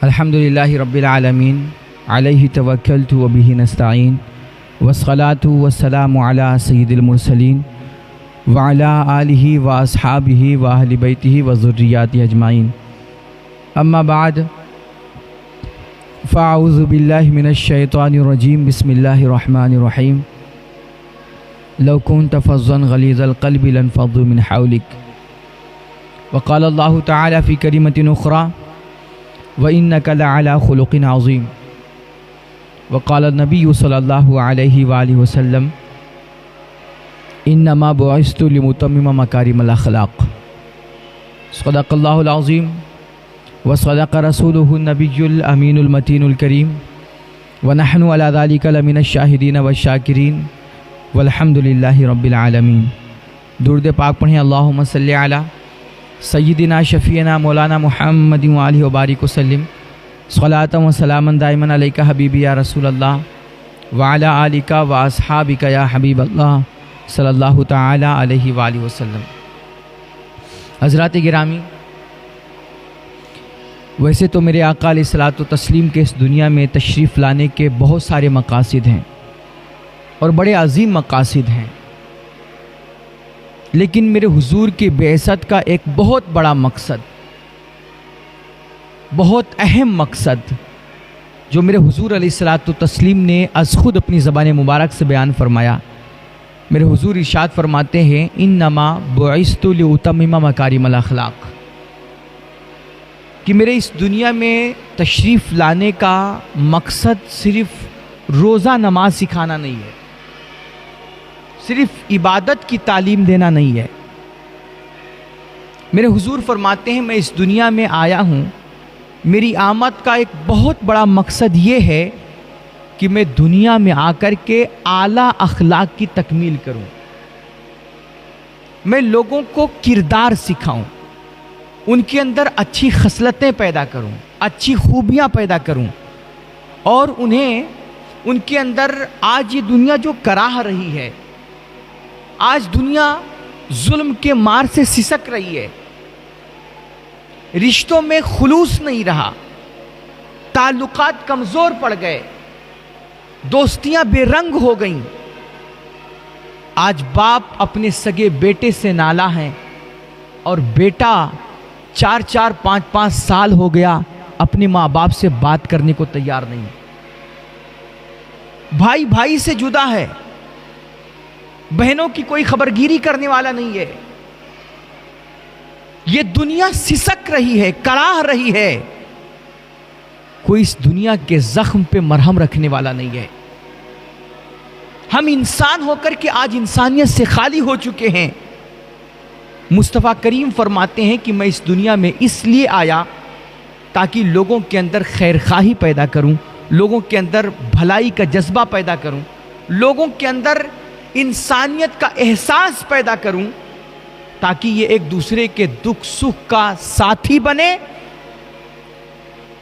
الحمدللہ رب العالمین علیہ توکلت و بہ نستعین والصلاۃ والسلام علی سید المرسلین وعلی آلہ و اصحابہ و اہل بیتہ و ذریاتہ اجمعین، اما بعد فاعوذ باللہ من الشیطان الرجیم، بسم اللہ الرحمن الرحیم۔ لو كنت فظا غلیظ القلب لانفضوا من حولک، وقال اللہ تعالی فی کلمۃ اخری وإنک لعلی خلق عظیم، وقال النبی صلی اللہ علیہ وآلہ وسلم انما بعثت لمتمم مکارم الاخلاق۔ صدق اللہ العظیم وصدق رسولہ النبی الامین المتین الکریم، ونحن علی ذلک لمن الشاہدین والشاکرین والحمد للہ رب العالمین۔ درود پاک پڑھیں، اللہم صلی علی سیدنا شفیعنا مولانا محمد وآلہ وبارک وسلم، صلاۃ و سلاما دائما علیک حبیبی یا رسول اللہ وعلی آلک و اصحابک یا حبیب اللہ صلی اللہ تعالی علیہ وآلہ وسلم۔ حضرات گرامی، ویسے تو میرے آقا علیہ الصلوۃ والتسلیم کے اس دنیا میں تشریف لانے کے بہت سارے مقاصد ہیں اور بڑے عظیم مقاصد ہیں، لیکن میرے حضور کی بعثت کا ایک بہت بڑا مقصد، بہت اہم مقصد جو میرے حضور علیہ الصلوۃ والتسلیم نے از خود اپنی زبان مبارک سے بیان فرمایا۔ میرے حضور ارشاد فرماتے ہیں انما بعثت لاتمم مکارم الاخلاق، کہ میرے اس دنیا میں تشریف لانے کا مقصد صرف روزہ نماز سکھانا نہیں ہے، صرف عبادت کی تعلیم دینا نہیں ہے۔ میرے حضور فرماتے ہیں میں اس دنیا میں آیا ہوں، میری آمد کا ایک بہت بڑا مقصد یہ ہے کہ میں دنیا میں آ کر کے اعلیٰ اخلاق کی تکمیل کروں، میں لوگوں کو کردار سکھاؤں، ان کے اندر اچھی خصلتیں پیدا کروں، اچھی خوبیاں پیدا کروں، اور انہیں ان کے اندر آج یہ دنیا جو کراہ رہی ہے، آج دنیا ظلم کے مار سے سسک رہی ہے، رشتوں میں خلوص نہیں رہا، تعلقات کمزور پڑ گئے، دوستیاں بے رنگ ہو گئیں۔ آج باپ اپنے سگے بیٹے سے نالا ہے اور بیٹا 4 5 سال ہو گیا اپنے ماں باپ سے بات کرنے کو تیار نہیں، بھائی بھائی سے جدا ہے، بہنوں کی کوئی خبرگیری کرنے والا نہیں ہے۔ یہ دنیا سسک رہی ہے، کراہ رہی ہے، کوئی اس دنیا کے زخم پہ مرہم رکھنے والا نہیں ہے۔ ہم انسان ہو کر کے آج انسانیت سے خالی ہو چکے ہیں۔ مصطفیٰ کریم فرماتے ہیں کہ میں اس دنیا میں اس لیے آیا تاکہ لوگوں کے اندر خیر خواہی پیدا کروں، لوگوں کے اندر بھلائی کا جذبہ پیدا کروں، لوگوں کے اندر انسانیت کا احساس پیدا کروں، تاکہ یہ ایک دوسرے کے دکھ سکھ کا ساتھی بنے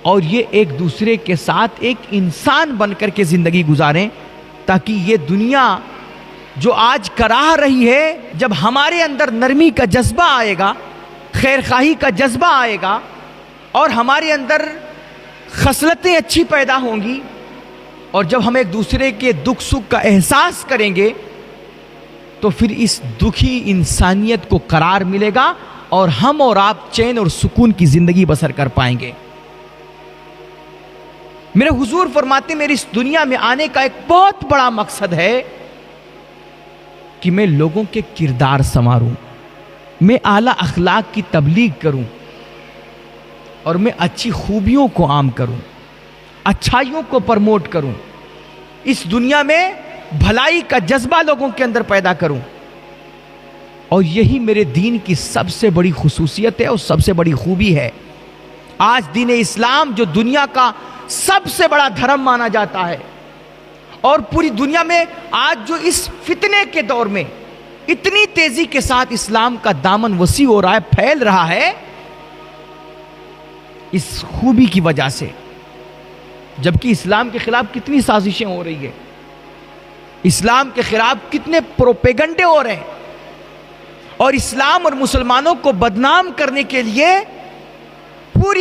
اور یہ ایک دوسرے کے ساتھ ایک انسان بن کر کے زندگی گزاریں، تاکہ یہ دنیا جو آج کراہ رہی ہے، جب ہمارے اندر نرمی کا جذبہ آئے گا، خیر خواہی کا جذبہ آئے گا، اور ہمارے اندر خصلتیں اچھی پیدا ہوں گی، اور جب ہم ایک دوسرے کے دکھ سکھ کا احساس کریں گے، تو پھر اس دکھی انسانیت کو قرار ملے گا اور ہم اور آپ چین اور سکون کی زندگی بسر کر پائیں گے۔ میرے حضور فرماتے میرے اس دنیا میں آنے کا ایک بہت بڑا مقصد ہے کہ میں لوگوں کے کردار سنواروں، میں اعلیٰ اخلاق کی تبلیغ کروں، اور میں اچھی خوبیوں کو عام کروں، اچھائیوں کو پرموٹ کروں، اس دنیا میں بھلائی کا جذبہ لوگوں کے اندر پیدا کروں۔ اور یہی میرے دین کی سب سے بڑی خصوصیت ہے اور سب سے بڑی خوبی ہے۔ آج دین اسلام جو دنیا کا سب سے بڑا دھرم مانا جاتا ہے، اور پوری دنیا میں آج جو اس فتنے کے دور میں اتنی تیزی کے ساتھ اسلام کا دامن وسیع ہو رہا ہے، پھیل رہا ہے، اس خوبی کی وجہ سے۔ جبکہ اسلام کے خلاف کتنی سازشیں ہو رہی ہیں، اسلام کے خلاف کتنے پروپیگنڈے ہو رہے ہیں، اور اسلام اور مسلمانوں کو بدنام کرنے کے لیے پوری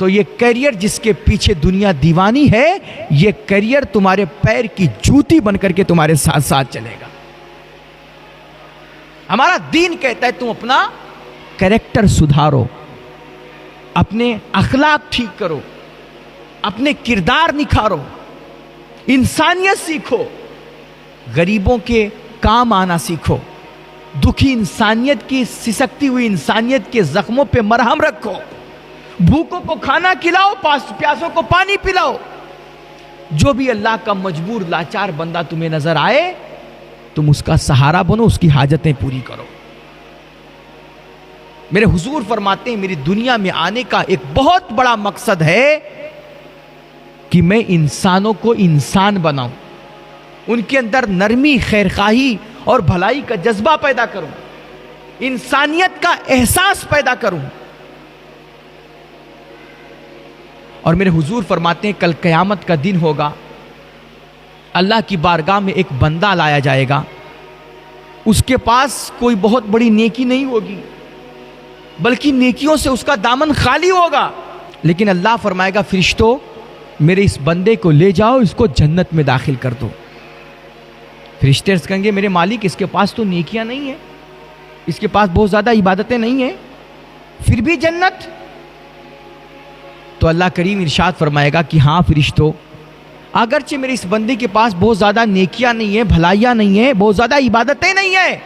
تو یہ کیریئر جس کے پیچھے دنیا دیوانی ہے، یہ کیریئر تمہارے پیر کی جوتی بن کر کے تمہارے ساتھ ساتھ چلے گا۔ ہمارا دین کہتا ہے تم اپنا کریکٹر سدھارو، اپنے اخلاق ٹھیک کرو، اپنے کردار نکھارو، انسانیت سیکھو، غریبوں کے کام آنا سیکھو، دکھی انسانیت کی، سسکتی ہوئی انسانیت کے زخموں پہ مرہم رکھو، بھوکوں کو کھانا کھلاؤ، پیاسوں کو پانی پلاؤ۔ جو بھی اللہ کا مجبور لاچار بندہ تمہیں نظر آئے، تم اس کا سہارا بنو، اس کی حاجتیں پوری کرو۔ میرے حضور فرماتے ہیں میری دنیا میں آنے کا ایک بہت بڑا مقصد ہے کہ میں انسانوں کو انسان بناؤں، ان کے اندر نرمی، خیرخواہی اور بھلائی کا جذبہ پیدا کروں، انسانیت کا احساس پیدا کروں۔ اور میرے حضور فرماتے ہیں کل قیامت کا دن ہوگا، اللہ کی بارگاہ میں ایک بندہ لایا جائے گا، اس کے پاس کوئی بہت بڑی نیکی نہیں ہوگی، بلکہ نیکیوں سے اس کا دامن خالی ہوگا، لیکن اللہ فرمائے گا فرشتوں میرے اس بندے کو لے جاؤ، اس کو جنت میں داخل کر دو۔ فرشتے عرض کریں گے میرے مالک اس کے پاس تو نیکیاں نہیں ہیں، اس کے پاس بہت زیادہ عبادتیں نہیں ہیں، پھر بھی جنت؟ تو اللہ کریم ارشاد فرمائے گا کہ ہاں فرشتوں، اگرچہ میرے اس بندے کے پاس بہت زیادہ نیکیاں نہیں ہیں، بھلائیاں نہیں ہیں، بہت زیادہ عبادتیں نہیں ہیں،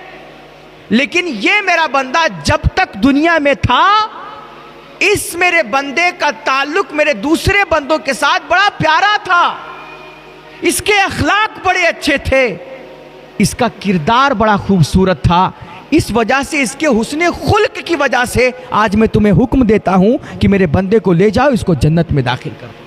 لیکن یہ میرا بندہ جب تک دنیا میں تھا، اس میرے بندے کا تعلق میرے دوسرے بندوں کے ساتھ بڑا پیارا تھا، اس کے اخلاق بڑے اچھے تھے، اس کا کردار بڑا خوبصورت تھا، اس وجہ سے اس کے حسن خلق کی وجہ سے آج میں تمہیں حکم دیتا ہوں کہ میرے بندے کو لے جاؤ، اس کو جنت میں داخل کر دو۔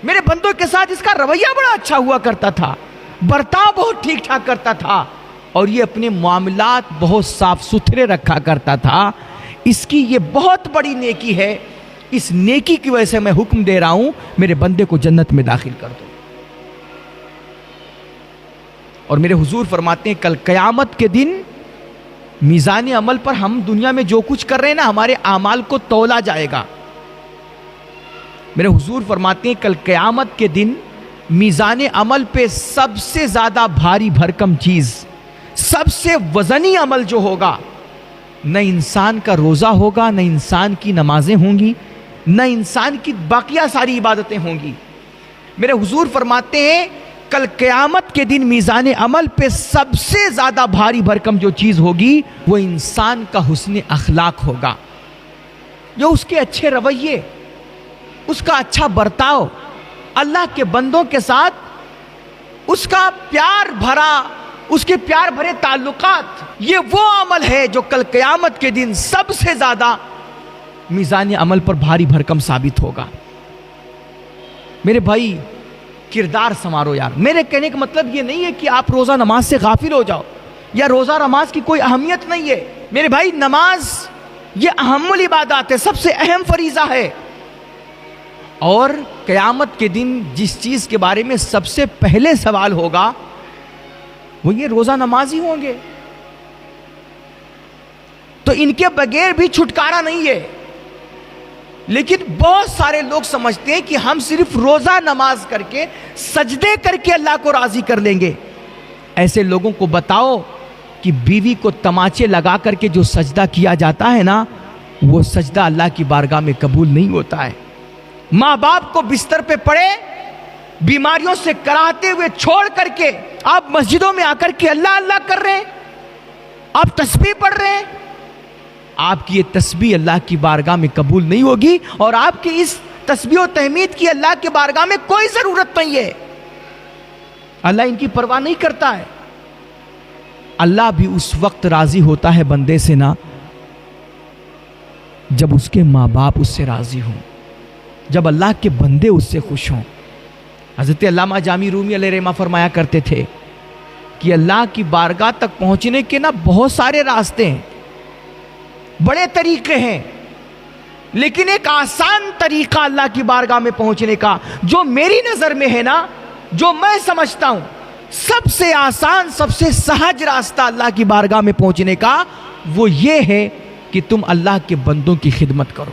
میرے بندوں کے ساتھ اس کا رویہ بڑا اچھا ہوا کرتا تھا، برتاؤ بہت ٹھیک ٹھاک کرتا تھا، اور یہ اپنے معاملات بہت صاف ستھرے رکھا کرتا تھا۔ اس کی یہ بہت بڑی نیکی ہے، اس نیکی کی وجہ سے میں حکم دے رہا ہوں میرے بندے کو جنت میں داخل کر دو۔ اور میرے حضور فرماتے ہیں کل قیامت کے دن میزان عمل پر ہم دنیا میں جو کچھ کر رہے ہیں نا، ہمارے اعمال کو تولا جائے گا۔ میرے حضور فرماتے ہیں کل قیامت کے دن میزان عمل پہ سب سے زیادہ بھاری بھرکم چیز، سب سے وزنی عمل جو ہوگا، نہ انسان کا روزہ ہوگا، نہ انسان کی نمازیں ہوں گی، نہ انسان کی باقیہ ساری عبادتیں ہوں گی۔ میرے حضور فرماتے ہیں کل قیامت کے دن میزان عمل پہ سب سے زیادہ بھاری بھرکم جو چیز ہوگی وہ انسان کا حسن اخلاق ہوگا، جو اس کے اچھے رویے، اس کا اچھا برتاؤ، اللہ کے بندوں کے ساتھ اس کا پیار بھرا، اس کے پیار بھرے تعلقات، یہ وہ عمل ہے جو کل قیامت کے دن سب سے زیادہ میزان عمل پر بھاری بھرکم ثابت ہوگا۔ میرے بھائی کردار سنوارو یار۔ میرے کہنے کا مطلب یہ نہیں ہے کہ آپ روزہ نماز سے غافل ہو جاؤ یا روزہ نماز کی کوئی اہمیت نہیں ہے۔ میرے بھائی نماز یہ اہم العبادات ہے، سب سے اہم فریضہ ہے، اور قیامت کے دن جس چیز کے بارے میں سب سے پہلے سوال ہوگا وہ یہ روزہ نماز ہی ہوں گے، تو ان کے بغیر بھی چھٹکارا نہیں ہے۔ لیکن بہت سارے لوگ سمجھتے ہیں کہ ہم صرف روزہ نماز کر کے، سجدے کر کے اللہ کو راضی کر لیں گے۔ ایسے لوگوں کو بتاؤ کہ بیوی کو تماچے لگا کر کے جو سجدہ کیا جاتا ہے نا، وہ سجدہ اللہ کی بارگاہ میں قبول نہیں ہوتا ہے۔ ماں باپ کو بستر پہ پڑے بیماریوں سے کراہتے ہوئے چھوڑ کر کے آپ مسجدوں میں آ کر کے اللہ اللہ کر رہے ہیں، آپ تسبیح پڑھ رہے ہیں، آپ کی یہ تسبیح اللہ کی بارگاہ میں قبول نہیں ہوگی، اور آپ کی اس تسبیح و تحمید کی اللہ کی بارگاہ میں کوئی ضرورت نہیں ہے۔ اللہ ان کی پرواہ نہیں کرتا ہے۔ اللہ بھی اس وقت راضی ہوتا ہے بندے سے نا جب اس کے ماں باپ اس سے راضی ہوں، جب اللہ کے بندے اس سے خوش ہوں۔ حضرت علامہ جامی رومی علیہ رحمہ فرمایا کرتے تھے کہ اللہ کی بارگاہ تک پہنچنے کے نا بہت سارے راستے ہیں، بڑے طریقے ہیں، لیکن ایک آسان طریقہ اللہ کی بارگاہ میں پہنچنے کا جو میری نظر میں ہے نا، جو میں سمجھتا ہوں سب سے آسان، سب سے سہج راستہ اللہ کی بارگاہ میں پہنچنے کا، وہ یہ ہے کہ تم اللہ کے بندوں کی خدمت کرو،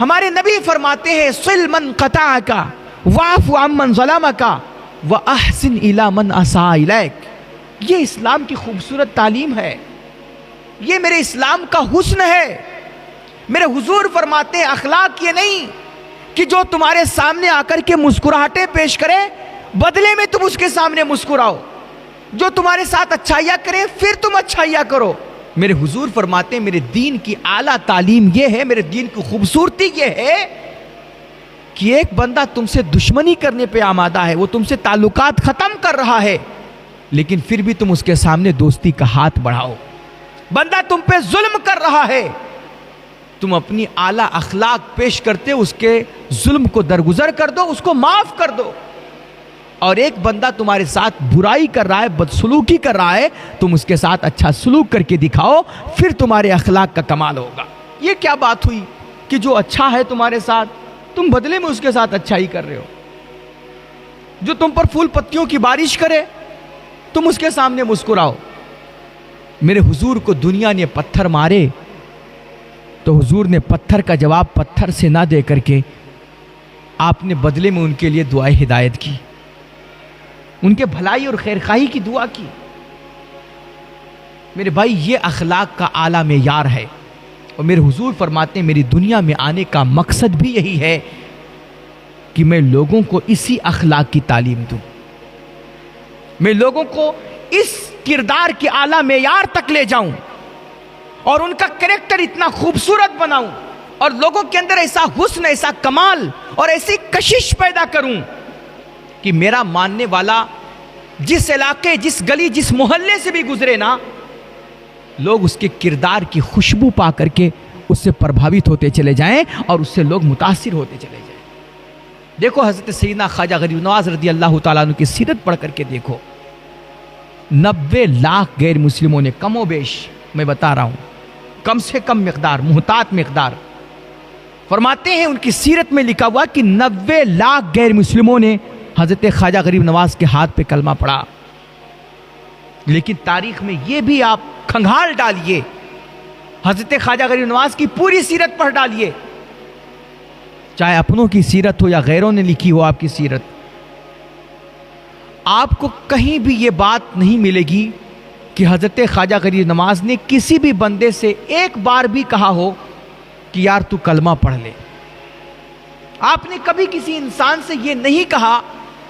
ہمارے نبی فرماتے ہیں صل من قطعک واعف عمن ظلمک واحسن الی من اساء الیک. یہ اسلام کی خوبصورت تعلیم ہے, یہ میرے اسلام کا حسن ہے. میرے حضور فرماتے ہیں اخلاق یہ نہیں کہ جو تمہارے سامنے آ کر کے مسکراہٹیں پیش کرے بدلے میں تم اس کے سامنے مسکراؤ, جو تمہارے ساتھ اچھائیاں کرے پھر تم اچھائیاں کرو. میرے حضور فرماتے ہیں میرے دین کی اعلیٰ تعلیم یہ ہے, میرے دین کی خوبصورتی یہ ہے کہ ایک بندہ تم سے دشمنی کرنے پہ آمادہ ہے, وہ تم سے تعلقات ختم کر رہا ہے, لیکن پھر بھی تم اس کے سامنے دوستی کا ہاتھ بڑھاؤ. بندہ تم پہ ظلم کر رہا ہے, تم اپنی اعلیٰ اخلاق پیش کرتے اس کے ظلم کو درگزر کر دو, اس کو معاف کر دو. اور ایک بندہ تمہارے ساتھ برائی کر رہا ہے, بدسلوکی کر رہا ہے, تم اس کے ساتھ اچھا سلوک کر کے دکھاؤ, پھر تمہارے اخلاق کا کمال ہوگا. یہ کیا بات ہوئی کہ جو اچھا ہے تمہارے ساتھ تم بدلے میں اس کے ساتھ اچھائی کر رہے ہو, جو تم پر پھول پتیوں کی بارش کرے تم اس کے سامنے مسکراؤ. میرے حضور کو دنیا نے پتھر مارے تو حضور نے پتھر کا جواب پتھر سے نہ دے کر کے آپ نے بدلے میں ان کے لیے دعائے ہدایت کی, ان کے بھلائی اور خیرخواہی کی دعا کی. میرے بھائی یہ اخلاق کا اعلیٰ معیار ہے, اور میرے حضور فرماتے ہیں میری دنیا میں آنے کا مقصد بھی یہی ہے کہ میں لوگوں کو اسی اخلاق کی تعلیم دوں, میں لوگوں کو اس کردار کے اعلیٰ معیار تک لے جاؤں اور ان کا کریکٹر اتنا خوبصورت بناؤں, اور لوگوں کے اندر ایسا حسن, ایسا کمال اور ایسی کشش پیدا کروں کہ میرا ماننے والا جس علاقے, جس گلی, جس محلے سے بھی گزرے نا, لوگ اس کے کردار کی خوشبو پا کر کے اس سے پربھاوت ہوتے چلے جائیں اور اس سے لوگ متاثر ہوتے چلے جائیں. دیکھو حضرت سیدنا خواجہ غریب نواز رضی اللہ تعالیٰ عنہ کی سیرت پڑھ کر کے دیکھو, 90 لاکھ غیر مسلموں نے کم و بیش, میں بتا رہا ہوں کم سے کم مقدار, محتاط مقدار, فرماتے ہیں ان کی سیرت میں لکھا ہوا کہ 90 لاکھ غیر مسلموں نے حضرت خواجہ غریب نواز کے ہاتھ پہ کلمہ پڑھا. لیکن تاریخ میں یہ بھی آپ کھنگال ڈالیے, حضرت خواجہ غریب نواز کی پوری سیرت پڑھ ڈالیے, چاہے اپنوں کی سیرت ہو یا غیروں نے لکھی ہو آپ کی سیرت, آپ کو کہیں بھی یہ بات نہیں ملے گی کہ حضرت خواجہ غریب نواز نے کسی بھی بندے سے ایک بار بھی کہا ہو کہ یار تو کلمہ پڑھ لے. آپ نے کبھی کسی انسان سے یہ نہیں کہا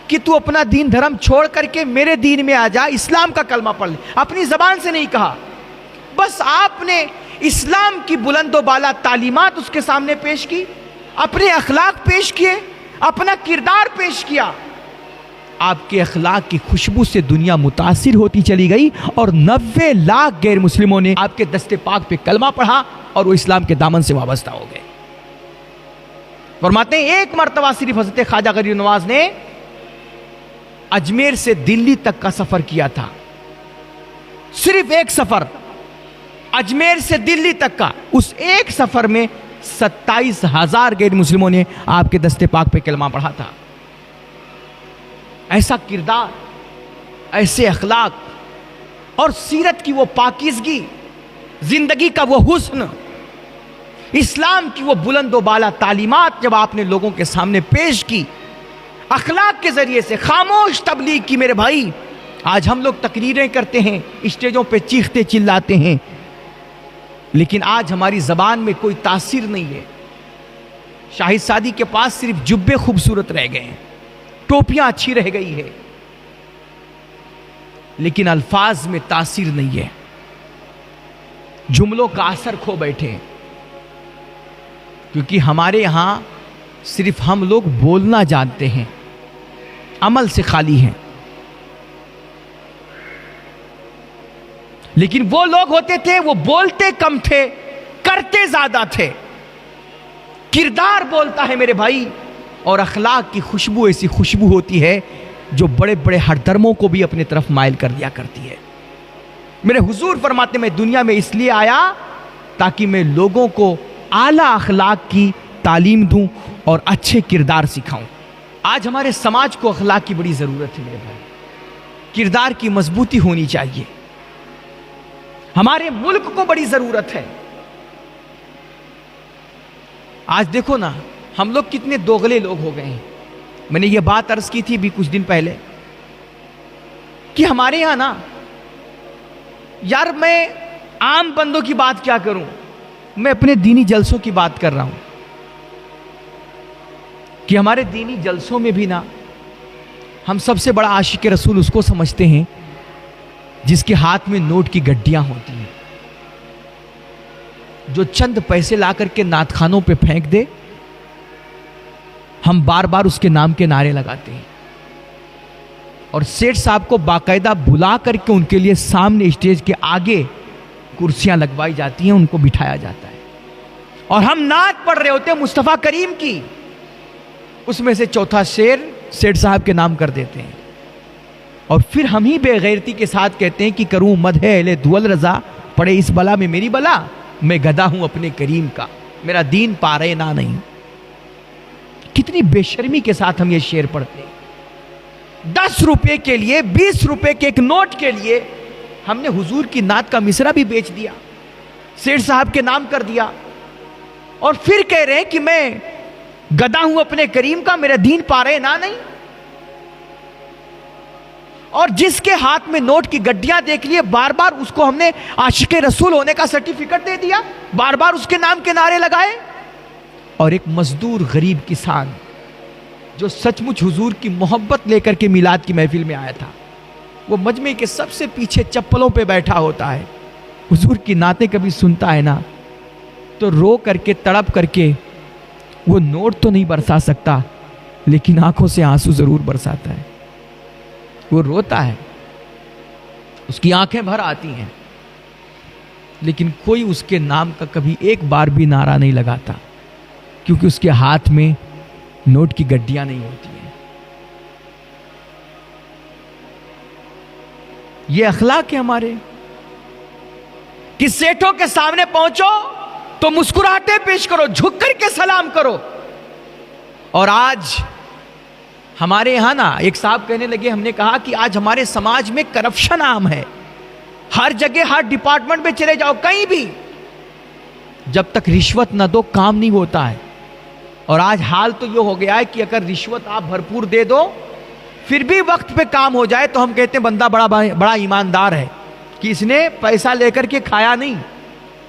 کہ تو اپنا دین دھرم چھوڑ کر کے میرے دین میں آ جا, اسلام کا کلمہ پڑھ لے, اپنی زبان سے نہیں کہا. بس آپ نے اسلام کی بلند و بالا تعلیمات اس کے سامنے پیش کی, اپنے اخلاق پیش کیے, اپنا کردار پیش کیا. آپ کے اخلاق کی خوشبو سے دنیا متاثر ہوتی چلی گئی اور 90 لاکھ غیر مسلموں نے آپ کے دست پاک پہ کلمہ پڑھا اور وہ اسلام کے دامن سے وابستہ ہو گئے. فرماتے ہیں ایک مرتبہ صرف حضرت خواجہ غریب نواز نے اجمیر سے دلی تک کا سفر کیا تھا, صرف ایک سفر اجمیر سے دلی تک کا. اس ایک سفر میں 27,000 غیر مسلموں نے آپ کے دست پاک پہ کلمہ پڑھا تھا. ایسا کردار, ایسے اخلاق اور سیرت کی وہ پاکیزگی, زندگی کا وہ حسن, اسلام کی وہ بلند و بالا تعلیمات جب آپ نے لوگوں کے سامنے پیش کی, اخلاق کے ذریعے سے خاموش تبلیغ کی. میرے بھائی آج ہم لوگ تقریریں کرتے ہیں, اسٹیجوں پہ چیختے چلاتے ہیں, لیکن آج ہماری زبان میں کوئی تاثیر نہیں ہے. شاہد سادی کے پاس صرف جبے خوبصورت رہ گئے ہیں, ٹوپیاں اچھی رہ گئی ہے, لیکن الفاظ میں تاثیر نہیں ہے, جملوں کا اثر کھو بیٹھے ہیں. کیونکہ ہمارے یہاں صرف ہم لوگ بولنا جانتے ہیں, عمل سے خالی ہیں. لیکن وہ لوگ ہوتے تھے وہ بولتے کم تھے, کرتے زیادہ تھے. کردار بولتا ہے میرے بھائی, اور اخلاق کی خوشبو ایسی خوشبو ہوتی ہے جو بڑے بڑے ہردرموں کو بھی اپنے طرف مائل کر دیا کرتی ہے. میرے حضور فرماتے میں دنیا میں اس لیے آیا تاکہ میں لوگوں کو اعلیٰ اخلاق کی تعلیم دوں اور اچھے کردار سکھاؤں. آج ہمارے سماج کو اخلاق کی بڑی ضرورت ہے میرے بھائی, کردار کی مضبوطی ہونی چاہیے. ہمارے ملک کو بڑی ضرورت ہے. آج دیکھو نا ہم لوگ کتنے دوغلے لوگ ہو گئے ہیں. میں نے یہ بات عرض کی تھی بھی کچھ دن پہلے کہ ہمارے یہاں نا یار میں عام بندوں کی بات کیا کروں, میں اپنے دینی جلسوں کی بات کر رہا ہوں کہ ہمارے دینی جلسوں میں بھی نا ہم سب سے بڑا عاشق رسول اس کو سمجھتے ہیں جس کے ہاتھ میں نوٹ کی گڈیاں ہوتی ہیں, جو چند پیسے لا کر کے نعت خانوں پہ پھینک دے. ہم بار بار اس کے نام کے نعرے لگاتے ہیں اور سیٹھ صاحب کو باقاعدہ بلا کر کے ان کے لیے سامنے اسٹیج کے آگے کرسیاں لگوائی جاتی ہیں, ان کو بٹھایا جاتا ہے اور ہم نعت پڑھ رہے ہوتے ہیں مصطفیٰ کریم کی, اس میں سے چوتھا شعر سیٹھ صاحب کے نام کر دیتے ہیں اور پھر ہم ہی بے غیرتی کے ساتھ کہتے ہیں کہ کروں مدح اہل دول رضا, پڑے اس بلا میں میری بلا, میں گدا ہوں اپنے کریم کا, میرا دین پارے نہ نہیں. کتنی بے شرمی کے ساتھ ہم یہ شعر پڑھتے ہیں. 10 روپے کے لیے 20 روپے کے ایک نوٹ کے لیے ہم نے حضور کی نعت کا مصرع بھی بیچ دیا, سیٹھ صاحب کے نام کر دیا اور پھر کہہ رہے ہیں کہ میں گدا ہوں اپنے کریم کا, میرا دین پارے نہ نہیں. اور جس کے ہاتھ میں نوٹ کی گڈیاں دیکھ لیے بار بار اس کو ہم نے عاشق رسول ہونے کا سرٹیفکیٹ دے دیا, بار بار اس کے نام کے نعرے لگائے. اور ایک مزدور غریب کسان جو سچ مچ حضور کی محبت لے کر کے میلاد کی محفل میں آیا تھا, وہ مجمع کے سب سے پیچھے چپلوں پہ بیٹھا ہوتا ہے, حضور کی نعتیں کبھی سنتا ہے نا تو رو کر کے تڑپ کر کے وہ نوٹ تو نہیں برسا سکتا لیکن آنکھوں سے آنسو ضرور برساتا ہے. وہ روتا ہے, اس کی آنکھیں بھر آتی ہیں, لیکن کوئی اس کے نام کا کبھی ایک بار بھی نعرہ نہیں لگاتا کیونکہ اس کے ہاتھ میں نوٹ کی گڈیاں نہیں ہوتی ہیں. یہ اخلاق ہے ہمارے کہ سیٹھوں کے سامنے پہنچو تو مسکراہٹے پیش کرو, جھک کر کے سلام کرو. اور آج ہمارے یہاں نا ایک صاحب کہنے لگے, ہم نے کہا کہ آج ہمارے سماج میں کرپشن عام ہے, ہر جگہ ہر ڈپارٹمنٹ میں چلے جاؤ کہیں بھی جب تک رشوت نہ دو کام نہیں ہوتا ہے. اور آج حال تو یہ ہو گیا ہے کہ اگر رشوت آپ بھرپور دے دو پھر بھی وقت پہ کام ہو جائے تو ہم کہتے ہیں بندہ بڑا ایماندار ہے کہ اس نے پیسہ لے کر کے کھایا نہیں,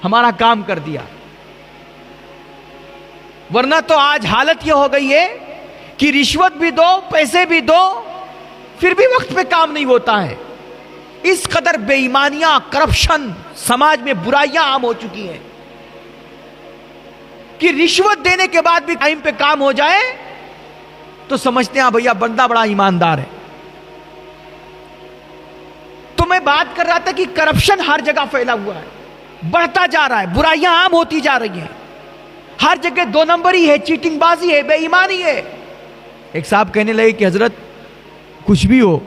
ہمارا کام کر دیا. ورنہ تو آج حالت یہ ہو گئی ہے کہ رشوت بھی دو پیسے بھی دو پھر بھی وقت پہ کام نہیں ہوتا ہے. اس قدر بے ایمانیاں, کرپشن, سماج میں برائیاں عام ہو چکی ہیں کہ رشوت دینے کے بعد بھی ٹائم پہ کام ہو جائے تو سمجھتے ہیں بھیا بندہ بڑا ایماندار ہے. تو میں بات کر رہا تھا کہ کرپشن ہر جگہ پھیلا ہوا ہے, بڑھتا جا رہا ہے, برائیاں عام ہوتی جا رہی ہیں, ہر جگہ 2 نمبری ہے, چیٹنگ بازی ہے, بے ایمانی ہے. ایک صاحب کہنے لگے کہ حضرت کچھ بھی ہو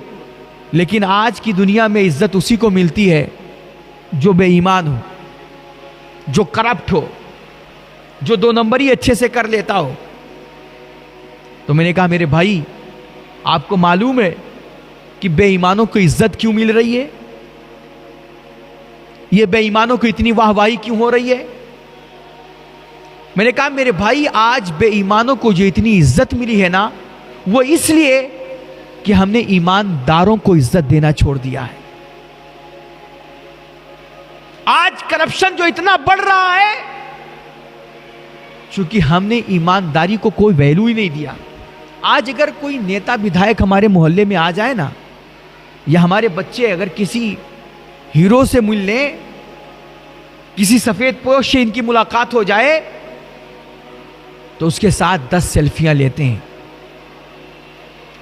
لیکن آج کی دنیا میں عزت اسی کو ملتی ہے جو بے ایمان ہو, جو کرپٹ ہو, جو 2 نمبری اچھے سے کر لیتا ہو. تو میں نے کہا میرے بھائی آپ کو معلوم ہے کہ بے ایمانوں کو عزت کیوں مل رہی ہے, یہ بے ایمانوں کو اتنی واہ واہی کیوں ہو رہی ہے؟ میں نے کہا میرے بھائی آج بے ایمانوں کو جو اتنی عزت ملی ہے نا وہ اس لیے کہ ہم نے ایمانداروں کو عزت دینا چھوڑ دیا ہے. آج کرپشن جو اتنا بڑھ رہا ہے چونکہ ہم نے ایمانداری کو کوئی ویلیو ہی نہیں دیا. آج اگر کوئی نیتا بدھائک ہمارے محلے میں آ جائے نا, یا ہمارے بچے اگر کسی ہیرو سے مل لیں, کسی سفید پوش سے ان کی ملاقات ہو جائے تو اس کے ساتھ 10 سیلفیاں لیتے ہیں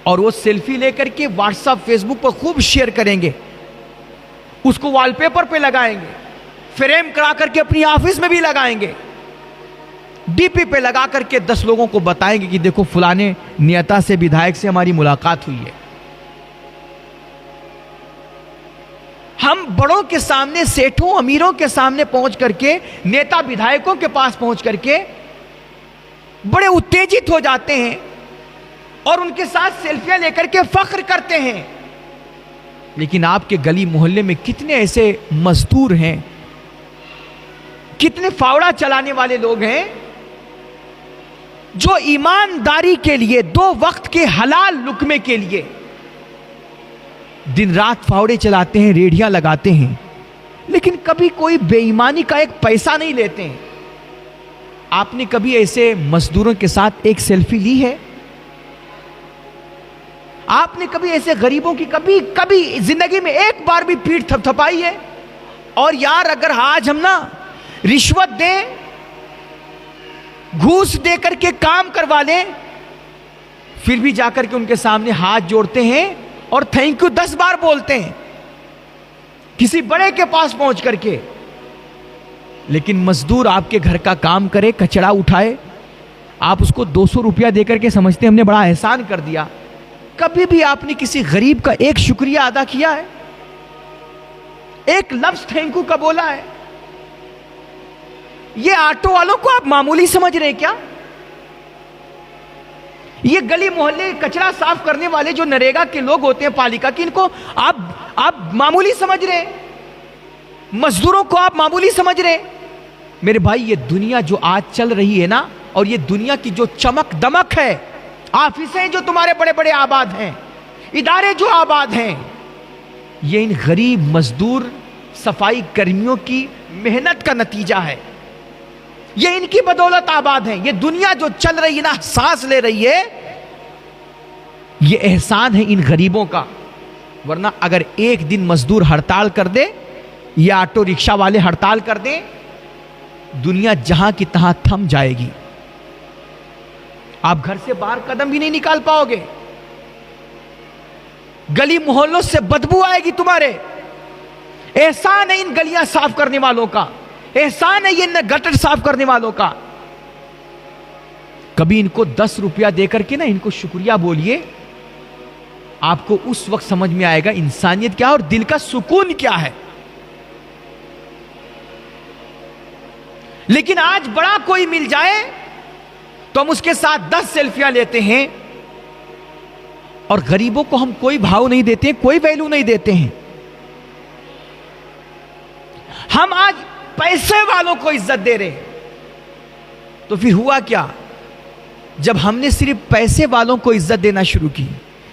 اور وہ سیلفی لے کر کے واٹس ایپ فیس بک پر خوب شیئر کریں گے, اس کو وال پیپر پہ لگائیں گے, فریم کرا کر کے اپنی آفس میں بھی لگائیں گے, ڈی پی پہ لگا کر کے 10 لوگوں کو بتائیں گے کہ دیکھو فلانے نیتا سے بدھائک سے ہماری ملاقات ہوئی ہے. ہم بڑوں کے سامنے, سیٹھوں امیروں کے سامنے پہنچ کر کے, نیتا بدھائکوں کے پاس پہنچ کر کے بڑے اتیجت ہو جاتے ہیں اور ان کے ساتھ سیلفیاں لے کر کے فخر کرتے ہیں. لیکن آپ کے گلی محلے میں کتنے ایسے مزدور ہیں, کتنے فاوڑا چلانے والے لوگ ہیں جو ایمانداری کے لیے 2 وقت کے حلال لقمے کے لیے دن رات فاوڑے چلاتے ہیں, ریڑھیاں لگاتے ہیں, لیکن کبھی کوئی بے ایمانی کا ایک پیسہ نہیں لیتے ہیں. آپ نے کبھی ایسے مزدوروں کے ساتھ ایک سیلفی لی ہے؟ آپ نے کبھی ایسے غریبوں کی کبھی زندگی میں ایک بار بھی پیٹھ تھپ تھپائی ہے؟ اور یار اگر آج ہم نا رشوت دیں, گھوس دے کر کے کام کروا لیں, پھر بھی جا کر کے ان کے سامنے ہاتھ جوڑتے ہیں اور تھینک یو 10 بار بولتے ہیں کسی بڑے کے پاس پہنچ کر کے. لیکن مزدور آپ کے گھر کا کام کرے, کچڑا اٹھائے, آپ اس کو 200 روپیہ دے کر کے سمجھتے ہیں ہم نے بڑا احسان کر دیا. کبھی بھی آپ نے کسی غریب کا ایک شکریہ ادا کیا ہے؟ ایک لفظ تھینک یو کا بولا ہے؟ یہ آٹو والوں کو آپ معمولی سمجھ رہے ہیں کیا؟ یہ گلی محلے کچرا صاف کرنے والے جو نریگا کے لوگ ہوتے ہیں پالیکا کی, ان کو آپ معمولی سمجھ رہے ہیں؟ مزدوروں کو آپ معمولی سمجھ رہے ہیں؟ میرے بھائی, یہ دنیا جو آج چل رہی ہے نا, اور یہ دنیا کی جو چمک دمک ہے, آفیسیں جو تمہارے بڑے بڑے آباد ہیں, ادارے جو آباد ہیں, یہ ان غریب مزدور صفائی کرمیوں کی محنت کا نتیجہ ہے. یہ ان کی بدولت آباد ہیں. یہ دنیا جو چل رہی ہے نا, سانس لے رہی ہے, یہ احسان ہے ان غریبوں کا. ورنہ اگر ایک دن مزدور ہڑتال کر دے یا آٹو رکشہ والے ہڑتال کر دیں, دنیا جہاں کی تہاں تھم جائے گی. آپ گھر سے باہر قدم بھی نہیں نکال پاؤ گے, گلی محلوں سے بدبو آئے گی تمہارے. احسان ہے ان گلیاں صاف کرنے والوں کا, احسان ہے یہ گٹر صاف کرنے والوں کا. کبھی ان کو 10 روپیہ دے کر کے نا ان کو شکریہ بولیے, آپ کو اس وقت سمجھ میں آئے گا انسانیت کیا اور دل کا سکون کیا ہے. لیکن آج بڑا کوئی مل جائے تو ہم اس کے ساتھ 10 سیلفیاں لیتے ہیں, اور غریبوں کو ہم کوئی بھاؤ نہیں دیتے ہیں, کوئی ویلیو نہیں دیتے ہیں. ہم آج پیسے والوں کو عزت دے رہے ہیں. تو پھر ہوا کیا؟ جب ہم نے صرف پیسے والوں کو عزت دینا شروع کی,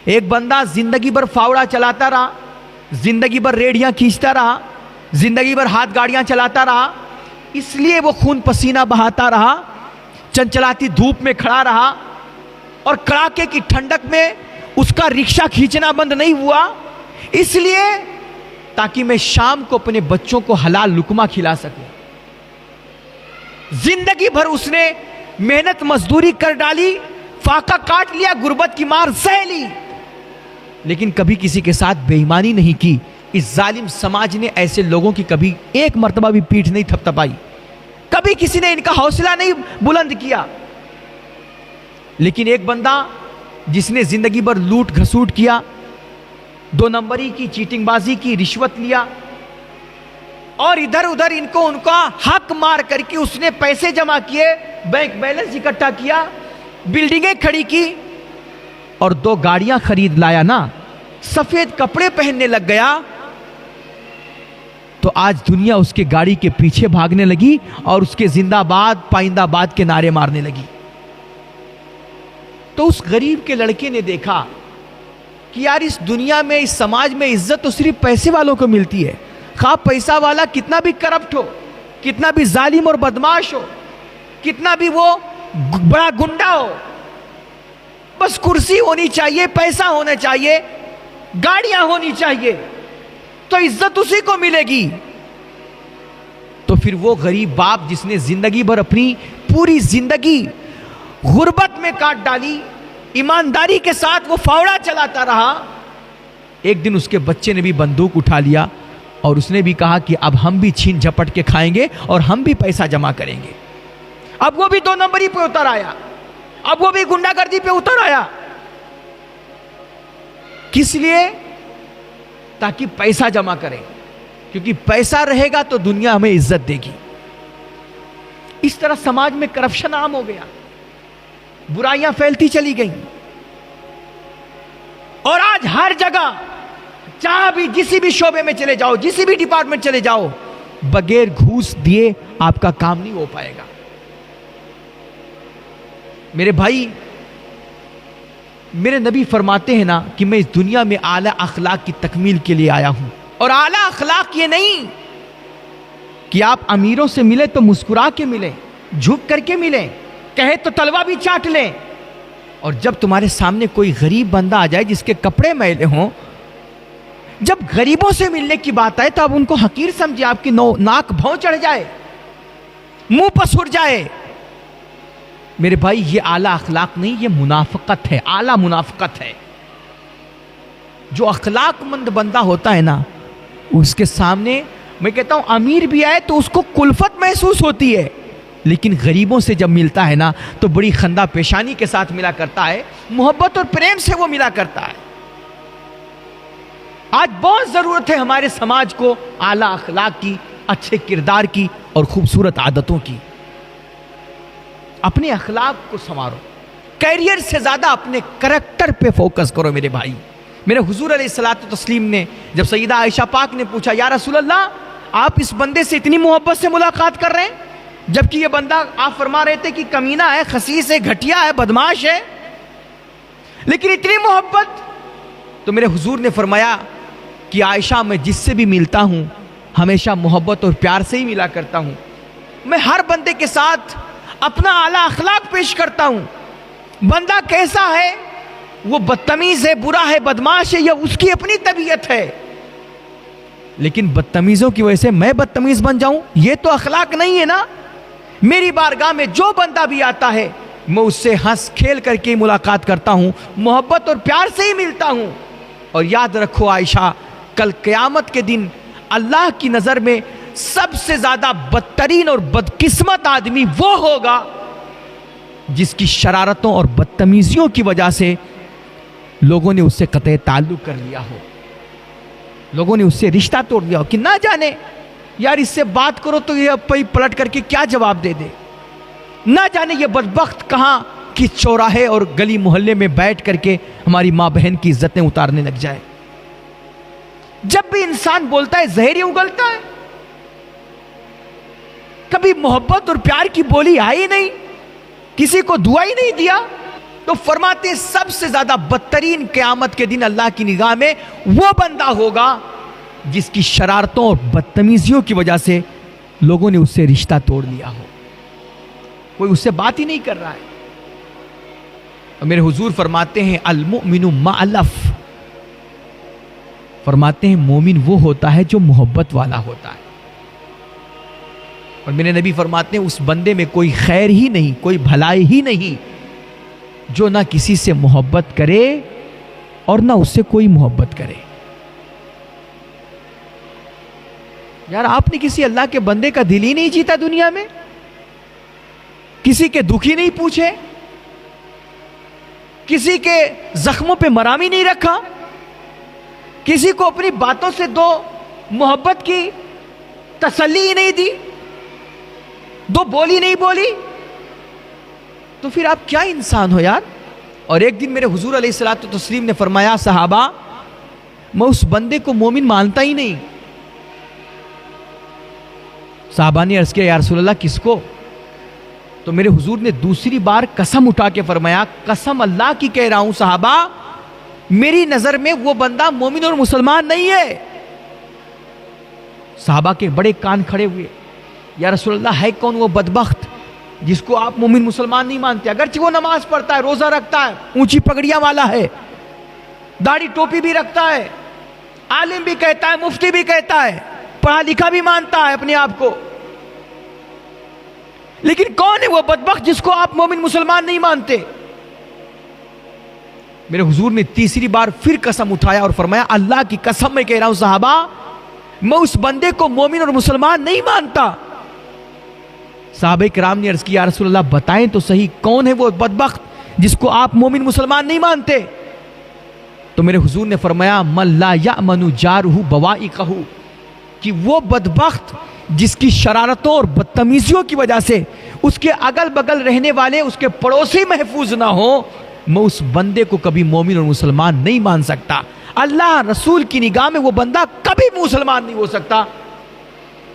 ایک بندہ زندگی بھر فاوڑا چلاتا رہا, زندگی بھر ریڑھیاں کھینچتا رہا, زندگی بھر ہاتھ گاڑیاں چلاتا رہا, اس لیے وہ خون پسینہ بہاتا رہا, چنچلاتی دھوپ میں کھڑا رہا, اور کڑاکے کی ٹھنڈک میں اس کا رکشہ کھینچنا بند نہیں ہوا, اس لیے تاکہ میں شام کو اپنے بچوں کو حلال لقمہ کھلا سکوں. زندگی بھر اس نے محنت مزدوری کر ڈالی, فاقہ کاٹ لیا, غربت کی مار سہ لی, لیکن کبھی کسی کے ساتھ بے ایمانی نہیں کی. اس ظالم سماج نے ایسے لوگوں کی کبھی ایک مرتبہ بھی پیٹھ نہیں تھپ تھپائی, کبھی کسی نے ان کا حوصلہ نہیں بلند کیا. لیکن ایک بندہ جس نے زندگی بھر لوٹ گھسوٹ کیا, 2 نمبری کی, چیٹنگ بازی کی, رشوت لیا, اور ادھر ادھر ان کا حق مار کر کے اس نے پیسے جمع کیے, بینک بیلنس اکٹھا کیا, بلڈنگیں کھڑی کی, اور 2 گاڑیاں خرید لایا نا, سفید کپڑے پہننے لگ گیا, تو آج دنیا اس کے گاڑی کے پیچھے بھاگنے لگی اور اس کے زندہ باد پائندہ باد کے نعرے مارنے لگی. تو اس غریب کے لڑکے نے دیکھا کہ یار اس دنیا میں, اس سماج میں عزت تو صرف پیسے والوں کو ملتی ہے. خواہ پیسہ والا کتنا بھی کرپٹ ہو, کتنا بھی ظالم اور بدماش ہو, کتنا بھی وہ بڑا گنڈا ہو, بس کرسی ہونی چاہیے, پیسہ ہونا چاہیے, گاڑیاں ہونی چاہیے, تو عزت اسی کو ملے گی. تو پھر وہ غریب باپ جس نے زندگی بھر اپنی پوری زندگی غربت میں کاٹ ڈالی, ایمانداری کے ساتھ وہ فاوڑا چلاتا رہا, ایک دن اس کے بچے نے بھی بندوق اٹھا لیا اور اس نے بھی کہا کہ اب ہم بھی چھین جھپٹ کے کھائیں گے اور ہم بھی پیسہ جمع کریں گے. اب وہ بھی 2 نمبری پہ اتر آیا, اب وہ بھی گنڈا گردی پہ اتر آیا. کس لیے؟ تاکہ پیسہ جمع کریں, کیونکہ پیسہ رہے گا تو دنیا ہمیں عزت دے گی. اس طرح سماج میں کرپشن عام ہو گیا, برائیاں پھیلتی چلی گئیں, اور آج ہر جگہ جہاں بھی جسی بھی شعبے میں چلے جاؤ, جسی بھی ڈپارٹمنٹ چلے جاؤ, بغیر گھوس دیے آپ کا کام نہیں ہو پائے گا. میرے بھائی، میرے نبی فرماتے ہیں نا کہ میں اس دنیا میں اعلیٰ اخلاق کی تکمیل کے لیے آیا ہوں. اور اعلیٰ اخلاق یہ نہیں کہ آپ امیروں سے ملیں تو مسکرا کے ملیں، جھک کر کے ملیں، کہے تو تلوا بھی چاٹ لیں. اور جب تمہارے سامنے کوئی غریب بندہ آ جائے جس کے کپڑے میلے ہوں، جب غریبوں سے ملنے کی بات آئے تو آپ ان کو حقیر سمجھے، آپ کی ناک بھوں چڑھ جائے، منہ پسر جائے. میرے بھائی، یہ اعلیٰ اخلاق نہیں، یہ منافقت ہے، اعلیٰ منافقت ہے. جو اخلاق مند بندہ ہوتا ہے نا، اس کے سامنے میں کہتا ہوں امیر بھی آئے تو اس کو کلفت محسوس ہوتی ہے، لیکن غریبوں سے جب ملتا ہے نا تو بڑی خندہ پیشانی کے ساتھ ملا کرتا ہے، محبت اور پریم سے وہ ملا کرتا ہے. آج بہت ضرورت ہے ہمارے سماج کو اعلیٰ اخلاق کی، اچھے کردار کی اور خوبصورت عادتوں کی. اپنے اخلاق کو سنوارو، کیریئر سے زیادہ اپنے کریکٹر پہ فوکس کرو. میرے بھائی، میرے حضور علیہ الصلوۃ والتسلیم نے جب سیدہ عائشہ پاک نے پوچھا، یا رسول اللہ، آپ اس بندے سے اتنی محبت سے ملاقات کر رہے ہیں، جبکہ یہ بندہ آپ فرما رہے تھے کہ کمینہ ہے، خسیس ہے، گھٹیا ہے، بدماش ہے، لیکن اتنی محبت؟ تو میرے حضور نے فرمایا کہ عائشہ، میں جس سے بھی ملتا ہوں ہمیشہ محبت اور پیار سے ہی ملا کرتا ہوں. میں ہر بندے کے ساتھ اپنا اعلیٰ اخلاق پیش کرتا ہوں. بندہ کیسا ہے، وہ بدتمیز ہے، برا ہے، بدماش ہے، یہ اس کی اپنی طبیعت ہے، لیکن بدتمیزوں کی وجہ سے میں بدتمیز بن جاؤں، یہ تو اخلاق نہیں ہے نا. میری بارگاہ میں جو بندہ بھی آتا ہے میں اس سے ہنس کھیل کر کے ملاقات کرتا ہوں، محبت اور پیار سے ہی ملتا ہوں. اور یاد رکھو عائشہ، کل قیامت کے دن اللہ کی نظر میں سب سے زیادہ بدترین اور بدقسمت آدمی وہ ہوگا جس کی شرارتوں اور بدتمیزیوں کی وجہ سے لوگوں نے اس سے قطع تعلق کر لیا ہو، لوگوں نے اس سے رشتہ توڑ دیا ہو، کہ نہ جانے یار اس سے بات کرو تو یہ پلٹ کر کے کیا جواب دے دے، نہ جانے یہ بدبخت کہاں کس چوراہے اور گلی محلے میں بیٹھ کر کے ہماری ماں بہن کی عزتیں اتارنے لگ جائے. جب بھی انسان بولتا ہے زہر ہی اگلتا ہے، کبھی محبت اور پیار کی بولی آئی نہیں، کسی کو دعا ہی نہیں دیا. تو فرماتے ہیں سب سے زیادہ بدترین قیامت کے دن اللہ کی نگاہ میں وہ بندہ ہوگا جس کی شرارتوں اور بدتمیزیوں کی وجہ سے لوگوں نے اس سے رشتہ توڑ لیا ہو، کوئی اس سے بات ہی نہیں کر رہا ہے. اور میرے حضور فرماتے ہیں المؤمن مألف، فرماتے ہیں مومن وہ ہوتا ہے جو محبت والا ہوتا ہے. اور میرے نبی فرماتے ہیں اس بندے میں کوئی خیر ہی نہیں، کوئی بھلائی ہی نہیں جو نہ کسی سے محبت کرے اور نہ اس سے کوئی محبت کرے. یار آپ نے کسی اللہ کے بندے کا دل ہی نہیں جیتا دنیا میں، کسی کے دکھ ہی نہیں پوچھے، کسی کے زخموں پہ مرہم ہی نہیں رکھا، کسی کو اپنی باتوں سے دو محبت کی تسلی ہی نہیں دی، دو بولی نہیں بولی، تو پھر آپ کیا انسان ہو یار. اور ایک دن میرے حضور علیہ الصلوۃ والتسلیم نے فرمایا، صحابہ میں اس بندے کو مومن مانتا ہی نہیں. صحابہ نے عرض کیا، یا رسول اللہ کس کو؟ تو میرے حضور نے دوسری بار قسم اٹھا کے فرمایا، قسم اللہ کی کہہ رہا ہوں صحابہ، میری نظر میں وہ بندہ مومن اور مسلمان نہیں ہے. صحابہ کے بڑے کان کھڑے ہوئے، یا رسول اللہ ہے کون وہ بدبخت جس کو آپ مومن مسلمان نہیں مانتے؟ اگرچہ وہ نماز پڑھتا ہے، روزہ رکھتا ہے، اونچی پگڑیاں والا ہے، داڑھی ٹوپی بھی رکھتا ہے، عالم بھی کہتا ہے، مفتی بھی کہتا ہے، پڑھا لکھا بھی مانتا ہے اپنے آپ کو، لیکن کون ہے وہ بدبخت جس کو آپ مومن مسلمان نہیں مانتے؟ میرے حضور نے تیسری بار پھر قسم اٹھایا اور فرمایا، اللہ کی قسم میں کہہ رہا ہوں صحابہ، میں اس بندے کو مومن اور مسلمان نہیں مانتا. صحابہ کرام نے عرض کیا، یا رسول اللہ بتائیں تو صحیح کون ہے وہ بدبخت جس کو آپ مومن مسلمان نہیں مانتے؟ تو میرے حضور نے فرمایا، من لا یأمن جارہ بوائقہ، کہ وہ بدبخت جس کی شرارتوں اور بدتمیزیوں کی وجہ سے اس کے اگل بگل رہنے والے اس کے پڑوسی محفوظ نہ ہو، میں اس بندے کو کبھی مومن اور مسلمان نہیں مان سکتا. اللہ رسول کی نگاہ میں وہ بندہ کبھی مسلمان نہیں ہو سکتا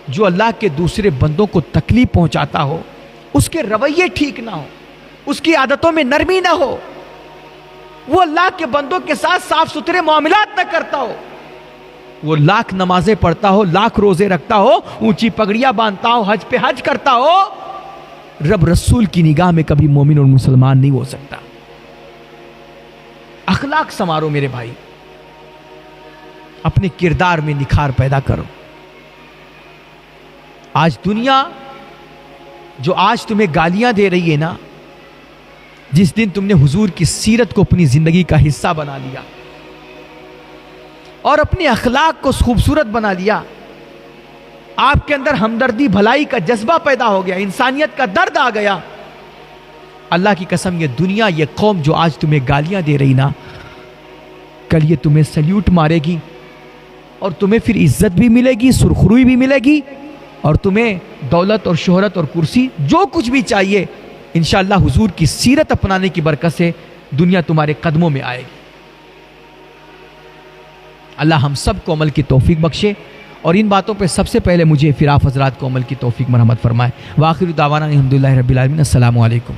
جو اللہ کے دوسرے بندوں کو تکلیف پہنچاتا ہو، اس کے رویے ٹھیک نہ ہو، اس کی عادتوں میں نرمی نہ ہو، وہ اللہ کے بندوں کے ساتھ صاف ستھرے معاملات نہ کرتا ہو، وہ لاکھ نمازیں پڑھتا ہو، لاکھ روزے رکھتا ہو، اونچی پگڑیاں باندھتا ہو، حج پہ حج کرتا ہو، رب رسول کی نگاہ میں کبھی مومن اور مسلمان نہیں ہو سکتا۔ اخلاق سنوارو میرے بھائی، اپنے کردار میں نکھار پیدا کرو۔ آج دنیا جو آج تمہیں گالیاں دے رہی ہے نا، جس دن تم نے حضور کی سیرت کو اپنی زندگی کا حصہ بنا لیا اور اپنے اخلاق کو خوبصورت بنا لیا، آپ کے اندر ہمدردی بھلائی کا جذبہ پیدا ہو گیا، انسانیت کا درد آ گیا، اللہ کی قسم یہ دنیا، یہ قوم جو آج تمہیں گالیاں دے رہی نا، کل یہ تمہیں سلیوٹ مارے گی اور تمہیں پھر عزت بھی ملے گی، سرخروئی بھی ملے گی، اور تمہیں دولت اور شہرت اور کرسی جو کچھ بھی چاہیے انشاءاللہ حضور کی سیرت اپنانے کی برکت سے دنیا تمہارے قدموں میں آئے گی۔ اللہ ہم سب کو عمل کی توفیق بخشے، اور ان باتوں پہ سب سے پہلے مجھے پھر آپ حضرات کو عمل کی توفیق مرحمت فرمائے۔ وآخر دعوانا الحمدللہ رب العالمین۔ السلام علیکم۔